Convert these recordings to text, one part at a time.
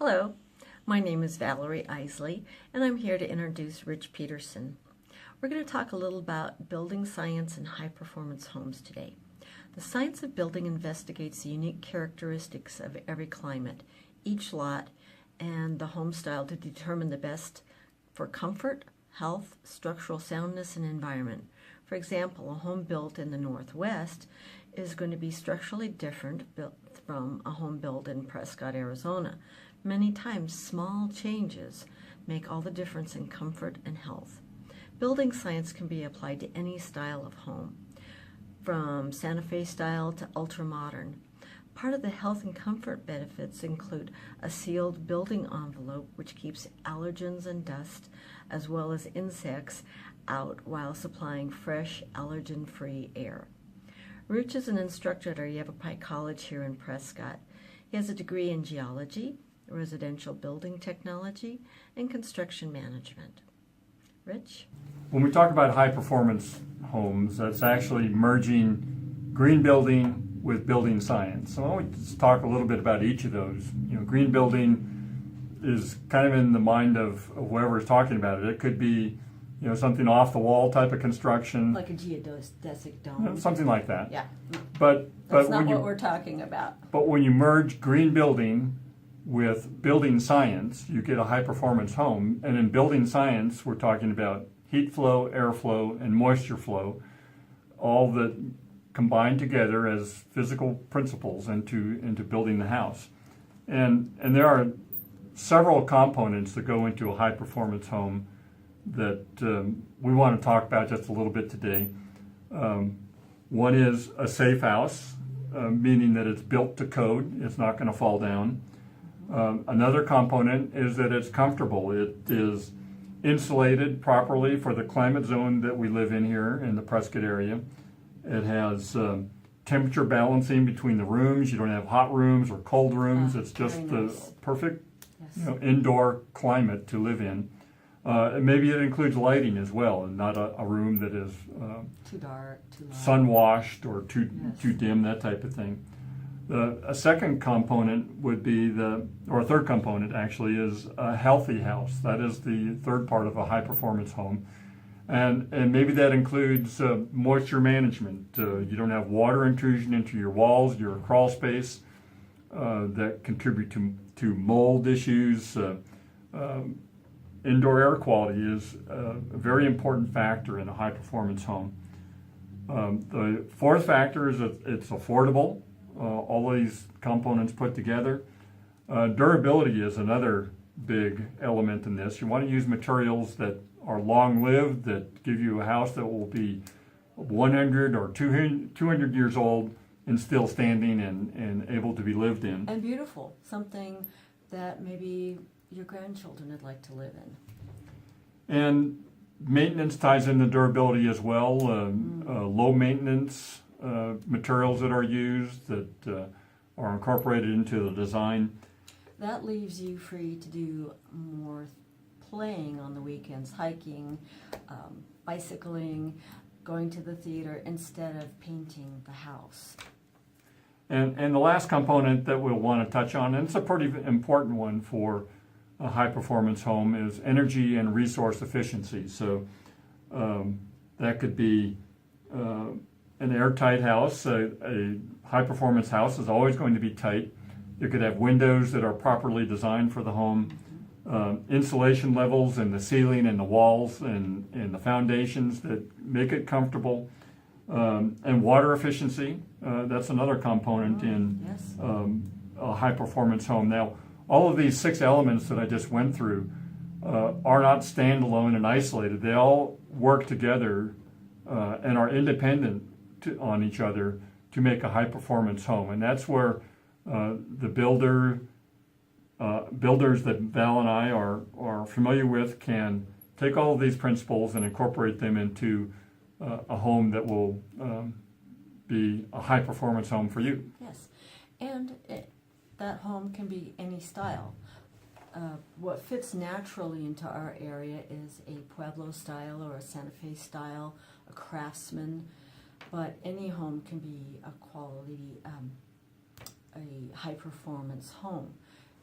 Hello, my name is Valerie Isley, and I'm here to introduce Rich Peterson. We're going to talk a little about building science and high-performance homes today. The science of building investigates the unique characteristics of every climate, each lot, and the home style to determine the best for comfort, health, structural soundness, and environment. For example, a home built in the Northwest is going to be structurally different from a home built in Prescott, Arizona. Many times, small changes make all the difference in comfort and health. Building science can be applied to any style of home, from Santa Fe style to ultra-modern. Part of the health and comfort benefits include a sealed building envelope, which keeps allergens and dust, as well as insects, out while supplying fresh, allergen-free air. Rich is an instructor at Yavapai College here in Prescott. He has a degree in geology, residential building technology, and construction management. Rich? When we talk about high-performance homes, that's actually merging green building with building science. So I want to just talk a little bit about each of those. Green building is kind of in the mind of whoever's talking about it. It could be, something off-the-wall type of construction. Like a geodesic dome. Something like that. Yeah. But That's not what we're talking about. But when you merge green building with building science, you get a high-performance home. And in building science, we're talking about heat flow, airflow, and moisture flow, all that combine together as physical principles into building the house. And there are several components that go into a high-performance home that we want to talk about just a little bit today. One is a safe house, meaning that it's built to code. It's not going to fall down. Another component is that it's comfortable. It is insulated properly for the climate zone that we live in here in the Prescott area. It has temperature balancing between the rooms. You don't have hot rooms or cold rooms. It's just the perfect indoor climate to live in. And maybe it includes lighting as well, and not a room that is Too dark, too light. sun washed or too dim, that type of thing. A second component would be a third component actually, is a healthy house. That is the third part of a high-performance home. And maybe that includes moisture management. You don't have water intrusion into your walls, your crawl space, that contribute to mold issues. Indoor air quality is a very important factor in a high-performance home. The fourth factor is that it's affordable. All these components put together. Durability is another big element in this. You want to use materials that are long-lived, that give you a house that will be 100 or 200 years old and still standing and able to be lived in. And beautiful, something that maybe your grandchildren would like to live in. And maintenance ties into durability as well. Low maintenance materials that are used that are incorporated into the design. That leaves you free to do more playing on the weekends, hiking, bicycling, going to the theater, instead of painting the house. And the last component that we'll want to touch on, and it's a pretty important one for a high-performance home, is energy and resource efficiency. So that could be an airtight house. A high-performance house is always going to be tight. You could have windows that are properly designed for the home, insulation levels in the ceiling and the walls and the foundations that make it comfortable, and water efficiency. That's another component in a high-performance home. Now, all of these 6 elements that I just went through are not standalone and isolated. They all work together and are independent on each other to make a high-performance home. And that's where the builders that Val and I are familiar with can take all of these principles and incorporate them into a home that will be a high-performance home for you. Yes, and that home can be any style. What fits naturally into our area is a Pueblo style or a Santa Fe style, a craftsman, but any home can be a quality, a high-performance home.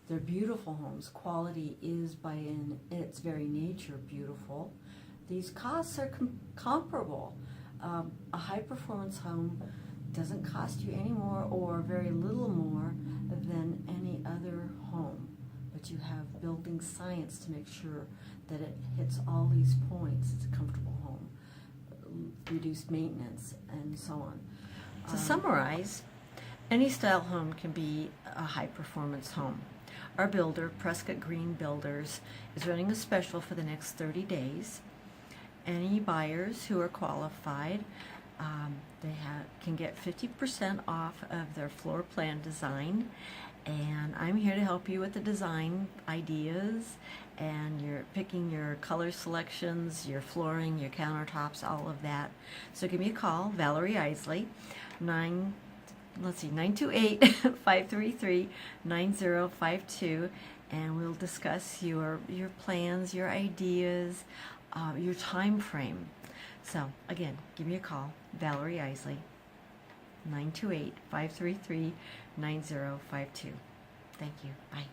They're beautiful homes. Quality is by in its very nature beautiful. These costs are comparable. A high-performance home doesn't cost you any more or very little more than any other home. But you have building science to make sure that it hits all these points. It's a comfortable home, reduced maintenance, and so on. To summarize, any style home can be a high-performance home. Our builder, Prescott Green Builders, is running a special for the next 30 days. Any buyers who are qualified, can get 50% off of their floor plan design, and I'm here to help you with the design ideas, and you're picking your color selections, your flooring, your countertops, all of that. So give me a call, Valerie Isley, 928-533-9052, and we'll discuss your plans, your ideas, your time frame. So again, give me a call, Valerie Isley, 928-533-9052. Thank you. Bye.